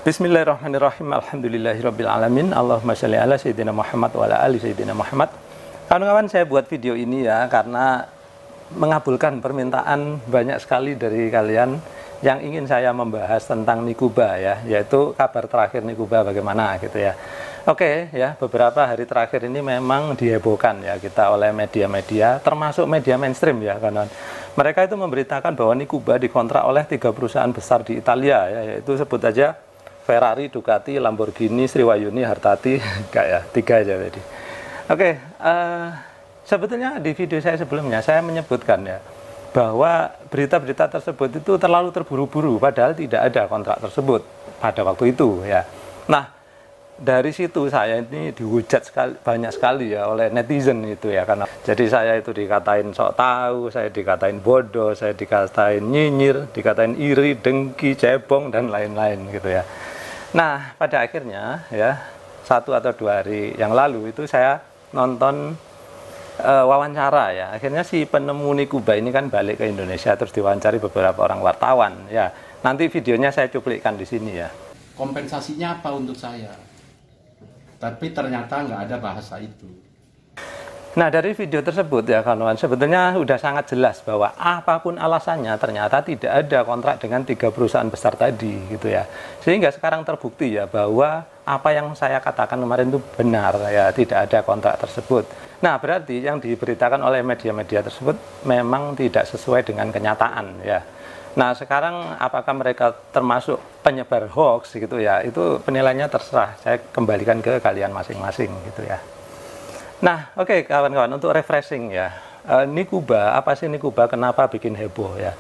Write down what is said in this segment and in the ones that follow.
Bismillahirrahmanirrahim. Alhamdulillahirabbil alamin. Allahumma shalli ala sayyidina Muhammad wa ala ali sayyidina Muhammad. Kawan-kawan, saya buat video ini ya karena mengabulkan permintaan banyak sekali dari kalian yang ingin saya membahas tentang Nikuba ya, yaitu kabar terakhir Nikuba bagaimana gitu ya. Oke ya, beberapa hari terakhir ini memang dihebohkan ya kita oleh media-media, termasuk media mainstream ya kawan. Mereka itu memberitakan bahwa Nikuba dikontrak oleh 3 perusahaan besar di Italia ya, yaitu sebut aja Ferrari, Ducati, Lamborghini, Sriwayuni, Hartati, kayak 3 aja tadi. Oke, sebetulnya di video saya sebelumnya saya menyebutkan ya bahwa berita-berita tersebut itu terlalu terburu-buru, padahal tidak ada kontrak tersebut pada waktu itu ya. Nah, dari situ saya ini dihujat banyak sekali ya oleh netizen itu ya, karena jadi saya itu dikatain sok tahu, saya dikatain bodoh, saya dikatain nyinyir, dikatain iri, dengki, cebong dan lain-lain gitu ya. Nah, pada akhirnya ya 1 atau 2 hari yang lalu itu saya nonton wawancara ya. Akhirnya si penemu Nikuba ini kan balik ke Indonesia terus diwawancari beberapa orang wartawan ya. Nanti videonya saya cuplikan di sini ya. Kompensasinya apa untuk saya? Tapi ternyata nggak ada bahasa itu. Nah, dari video tersebut ya kawan-kawan, sebetulnya sudah sangat jelas bahwa apapun alasannya ternyata tidak ada kontrak dengan 3 perusahaan besar tadi gitu ya. Sehingga sekarang terbukti ya bahwa apa yang saya katakan kemarin itu benar ya, tidak ada kontrak tersebut. Nah, berarti yang diberitakan oleh media-media tersebut memang tidak sesuai dengan kenyataan ya. Nah, sekarang apakah mereka termasuk penyebar hoax gitu ya, itu penilaiannya terserah, saya kembalikan ke kalian masing-masing gitu ya. Nah, oke kawan-kawan, untuk refreshing ya, Nikuba, apa sih Nikuba, kenapa bikin heboh ya?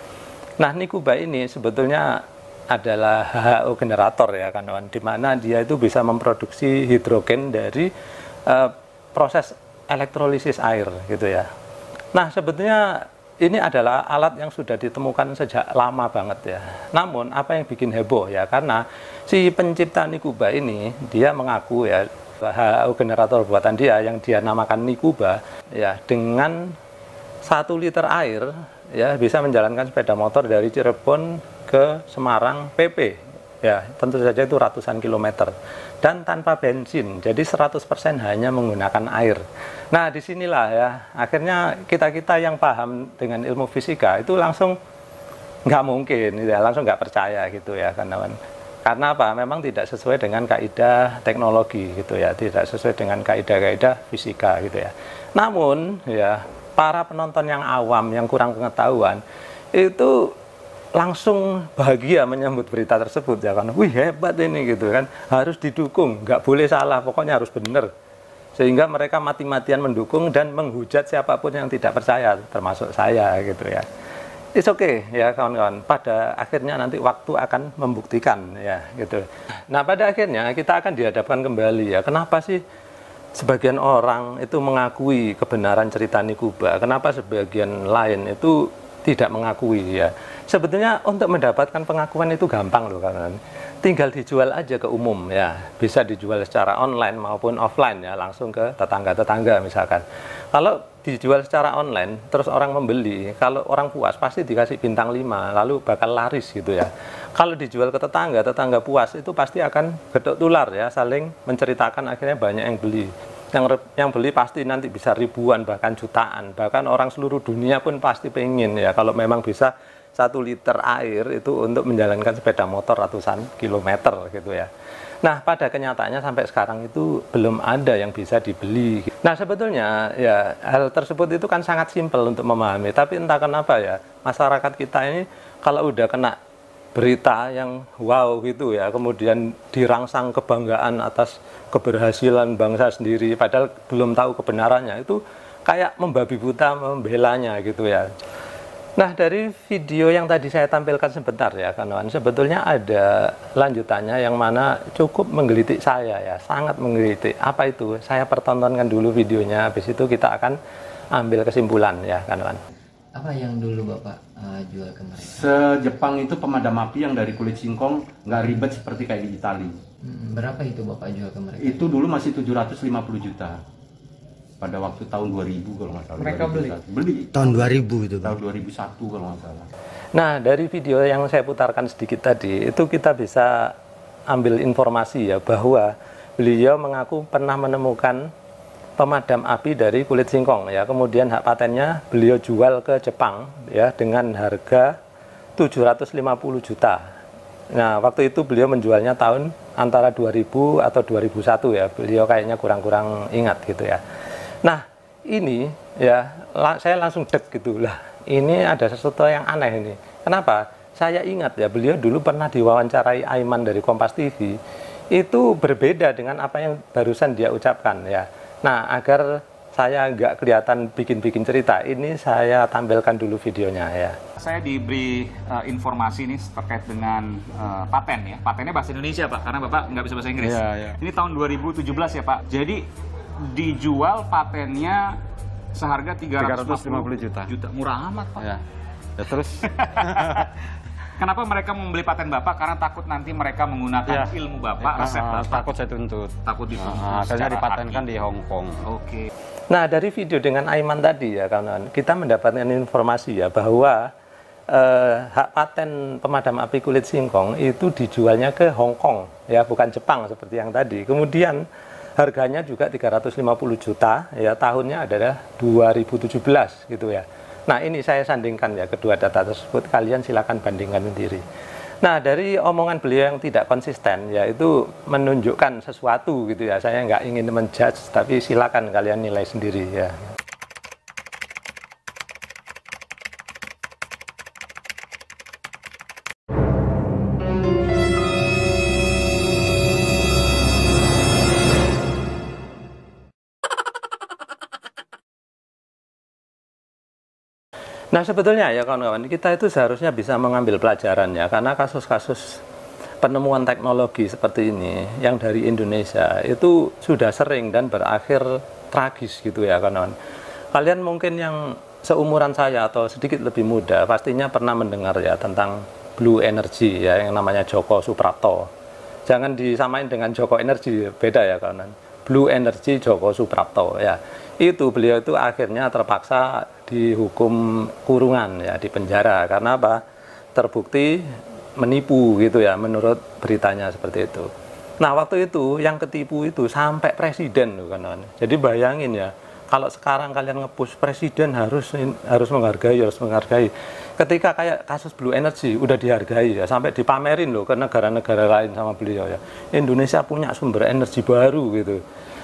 Nah, Nikuba ini sebetulnya adalah HHO generator ya kawan-kawan, di mana dia itu bisa memproduksi hidrogen dari proses elektrolisis air gitu ya. Nah, sebetulnya ini adalah alat yang sudah ditemukan sejak lama banget ya. Namun, apa yang bikin heboh ya, karena si pencipta Nikuba ini, dia mengaku ya, HHO generator buatan dia yang dia namakan Nikuba ya, dengan 1 liter air ya bisa menjalankan sepeda motor dari Cirebon ke Semarang PP ya, tentu saja itu ratusan kilometer dan tanpa bensin, jadi 100% hanya menggunakan air. Nah, disinilah ya akhirnya kita yang paham dengan ilmu fisika itu langsung nggak mungkin ya, langsung nggak percaya gitu ya kawan-kawan. Karena apa? Memang tidak sesuai dengan kaidah teknologi gitu ya, tidak sesuai dengan kaidah-kaidah fisika gitu ya. Namun ya, para penonton yang awam, yang kurang pengetahuan itu langsung bahagia menyambut berita tersebut ya kan. Wih, hebat ini gitu kan, harus didukung, nggak boleh salah, pokoknya harus benar. Sehingga mereka mati-matian mendukung dan menghujat siapapun yang tidak percaya, termasuk saya gitu ya. It's okay ya kawan-kawan, pada akhirnya nanti waktu akan membuktikan ya gitu. Nah, pada akhirnya kita akan dihadapkan kembali ya, kenapa sih sebagian orang itu mengakui kebenaran cerita Nikuba, kenapa sebagian lain itu tidak mengakui ya. Sebetulnya untuk mendapatkan pengakuan itu gampang loh kawan-kawan, tinggal dijual aja ke umum ya, bisa dijual secara online maupun offline ya, langsung ke tetangga-tetangga misalkan. Kalau dijual secara online, terus orang membeli, kalau orang puas pasti dikasih bintang 5, lalu bakal laris gitu ya. Kalau dijual ke tetangga, tetangga puas itu pasti akan gedok tular ya, saling menceritakan, akhirnya banyak yang beli. Yang beli pasti nanti bisa ribuan, bahkan jutaan, bahkan orang seluruh dunia pun pasti pengen ya, kalau memang bisa 1 liter air itu untuk menjalankan sepeda motor ratusan kilometer gitu ya. Nah, pada kenyataannya sampai sekarang itu belum ada yang bisa dibeli. Nah, sebetulnya ya hal tersebut itu kan sangat simpel untuk memahami, tapi entah kenapa ya masyarakat kita ini kalau udah kena berita yang wow gitu ya, kemudian dirangsang kebanggaan atas keberhasilan bangsa sendiri padahal belum tahu kebenarannya, itu kayak membabi buta membelanya gitu ya. Nah, dari video yang tadi saya tampilkan sebentar ya kawan-kawan, sebetulnya ada lanjutannya yang mana cukup menggelitik saya ya, sangat menggelitik. Apa itu? Saya pertontonkan dulu videonya, habis itu kita akan ambil kesimpulan ya kawan-kawan. Apa yang dulu Bapak jual ke mereka? Se-Jepang itu pemadam api yang dari kulit singkong, nggak ribet seperti kayak di Itali. Berapa itu Bapak jual ke mereka? Itu dulu masih 750 juta. Pada waktu tahun 2000 kalau nggak salah. Mereka beli tahun 2000 itu, tahun 2001 kalau nggak salah. Nah, dari video yang saya putarkan sedikit tadi itu kita bisa ambil informasi ya bahwa beliau mengaku pernah menemukan pemadam api dari kulit singkong ya. Kemudian hak patennya beliau jual ke Jepang ya dengan harga 750 juta. Nah, waktu itu beliau menjualnya tahun antara 2000 atau 2001 ya. Beliau kayaknya kurang-kurang ingat gitu ya. Nah, ini ya saya langsung deg gitu lah. Ini ada sesuatu yang aneh ini. Kenapa? Saya ingat ya, beliau dulu pernah diwawancarai Aiman dari Kompas TV. Itu berbeda dengan apa yang barusan dia ucapkan ya. Nah, agar saya nggak kelihatan bikin-bikin cerita, ini saya tampilkan dulu videonya ya. Saya diberi informasi nih terkait dengan paten ya. Patennya bahasa Indonesia Pak, karena Bapak nggak bisa bahasa Inggris. Ini tahun 2017 ya Pak. Jadi dijual patennya seharga 350 juta. Murah amat Pak. Ya terus kenapa mereka membeli paten Bapak? Karena takut nanti mereka menggunakan ilmu Bapak, resep Bapak. takut saya tuntut. Takut dituntut. Akhirnya dipatenkan di Hong Kong. Oke. Nah, dari video dengan Aiman tadi ya kawan-kawan, kita mendapatkan informasi ya bahwa hak paten pemadam api kulit singkong itu dijualnya ke Hong Kong ya, bukan Jepang seperti yang tadi. Kemudian harganya juga 350 juta ya, tahunnya adalah 2017 gitu ya. Nah, ini saya sandingkan ya kedua data tersebut, kalian silakan bandingkan sendiri. Nah, dari omongan beliau yang tidak konsisten ya, itu menunjukkan sesuatu gitu ya. Saya nggak ingin menjudge, tapi silakan kalian nilai sendiri ya. Nah, sebetulnya ya kawan-kawan, kita itu seharusnya bisa mengambil pelajaran ya, karena kasus-kasus penemuan teknologi seperti ini yang dari Indonesia itu sudah sering dan berakhir tragis gitu ya kawan-kawan. Kalian mungkin yang seumuran saya atau sedikit lebih muda pastinya pernah mendengar ya tentang Blue Energy ya, yang namanya Joko Suprapto. Jangan disamain dengan Joko Energy, beda ya kawan-kawan. Blue Energy Joko Suprapto ya. Itu beliau itu akhirnya terpaksa dihukum kurungan ya, di penjara karena apa? Terbukti menipu gitu ya, menurut beritanya seperti itu. Nah, waktu itu yang ketipu itu sampai presiden loh kan. Jadi bayangin ya, kalau sekarang kalian nge-push presiden harus menghargai. Ketika kayak kasus Blue Energy udah dihargai ya, sampai dipamerin loh ke negara-negara lain sama beliau ya. Indonesia punya sumber energi baru gitu.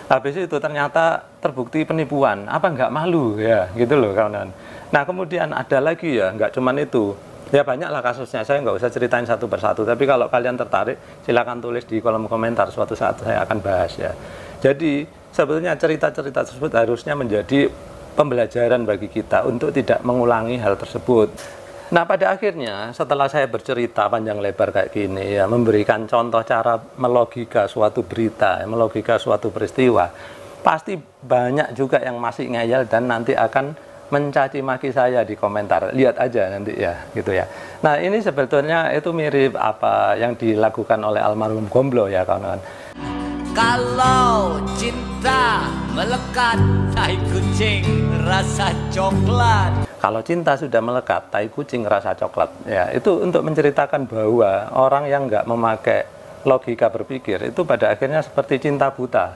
Habis itu ternyata terbukti penipuan, apa nggak malu ya, gitu loh kawan-kawan. Nah, kemudian ada lagi ya, nggak cuman itu, ya banyaklah kasusnya, saya nggak usah ceritain satu persatu, tapi kalau kalian tertarik, silakan tulis di kolom komentar, suatu saat saya akan bahas ya. Jadi, sebetulnya cerita-cerita tersebut harusnya menjadi pembelajaran bagi kita untuk tidak mengulangi hal tersebut. Nah, pada akhirnya setelah saya bercerita panjang lebar kayak gini ya, memberikan contoh cara melogika suatu berita, melogika suatu peristiwa, pasti banyak juga yang masih ngeyel dan nanti akan mencaci maki saya di komentar. Lihat aja nanti ya, gitu ya. Nah, ini sebetulnya itu mirip apa yang dilakukan oleh almarhum Gomblo ya, kawan-kawan. Kalau cinta melekat, tai kucing rasa coklat. Kalau cinta sudah melekat, tai kucing rasa coklat. Ya, itu untuk menceritakan bahwa orang yang nggak memakai logika berpikir itu pada akhirnya seperti cinta buta.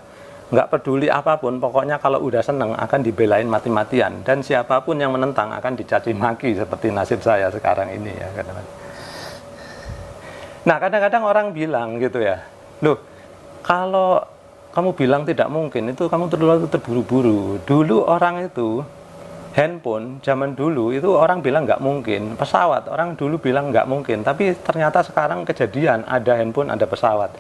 Nggak peduli apapun, pokoknya kalau udah seneng akan dibelain mati-matian. Dan siapapun yang menentang akan dicaci maki seperti nasib saya sekarang ini ya. Nah, kadang-kadang orang bilang gitu ya, loh, kalau kamu bilang tidak mungkin, itu kamu terlalu terburu-buru. Dulu orang itu handphone zaman dulu itu orang bilang nggak mungkin, pesawat orang dulu bilang nggak mungkin, tapi ternyata sekarang kejadian, ada handphone, ada pesawat.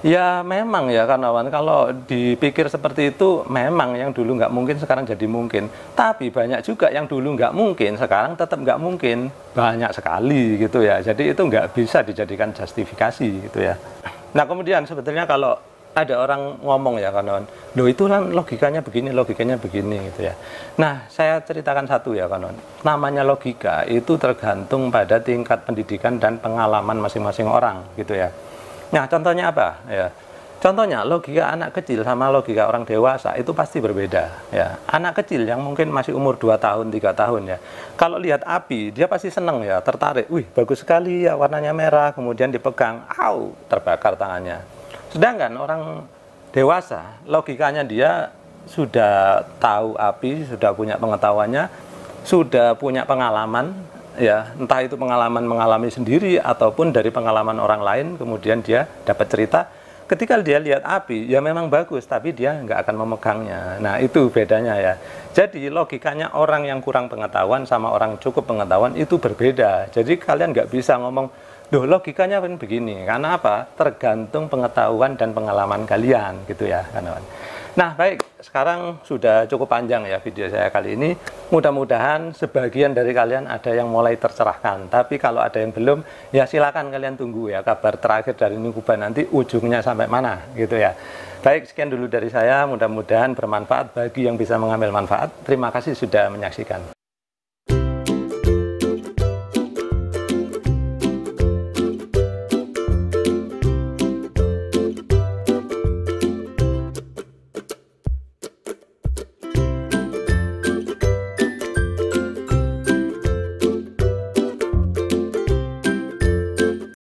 Ya memang ya kawan-kawan, kalau dipikir seperti itu memang yang dulu nggak mungkin sekarang jadi mungkin, tapi banyak juga yang dulu nggak mungkin sekarang tetap nggak mungkin, banyak sekali gitu ya. Jadi itu nggak bisa dijadikan justifikasi gitu ya. Nah, kemudian sebetulnya kalau ada orang ngomong ya kawan-kawan, loh itu kan logikanya begini gitu ya. Nah, saya ceritakan satu ya kawan-kawan, namanya logika itu tergantung pada tingkat pendidikan dan pengalaman masing-masing orang gitu ya. Nah, contohnya apa ya, Contohnya, logika anak kecil sama logika orang dewasa itu pasti berbeda. Ya. Anak kecil yang mungkin masih umur 2 tahun, 3 tahun ya. Kalau lihat api, dia pasti seneng ya, tertarik. Wih, bagus sekali ya, warnanya merah, kemudian dipegang, au, terbakar tangannya. Sedangkan orang dewasa, logikanya dia sudah tahu api, sudah punya pengetahuannya, sudah punya pengalaman, ya, entah itu pengalaman mengalami sendiri ataupun dari pengalaman orang lain, kemudian dia dapat cerita. Ketika dia lihat api, ya memang bagus, tapi dia nggak akan memegangnya. Nah, itu bedanya ya. Jadi, logikanya orang yang kurang pengetahuan sama orang cukup pengetahuan itu berbeda. Jadi, kalian nggak bisa ngomong, "Duh, logikanya kan begini." Karena apa? Tergantung pengetahuan dan pengalaman kalian, gitu ya, kawan. Nah, baik, sekarang sudah cukup panjang ya video saya kali ini. Mudah-mudahan sebagian dari kalian ada yang mulai tercerahkan. Tapi kalau ada yang belum, ya silakan kalian tunggu ya kabar terakhir dari Nukuban nanti ujungnya sampai mana, gitu ya. Baik, sekian dulu dari saya. Mudah-mudahan bermanfaat bagi yang bisa mengambil manfaat. Terima kasih sudah menyaksikan.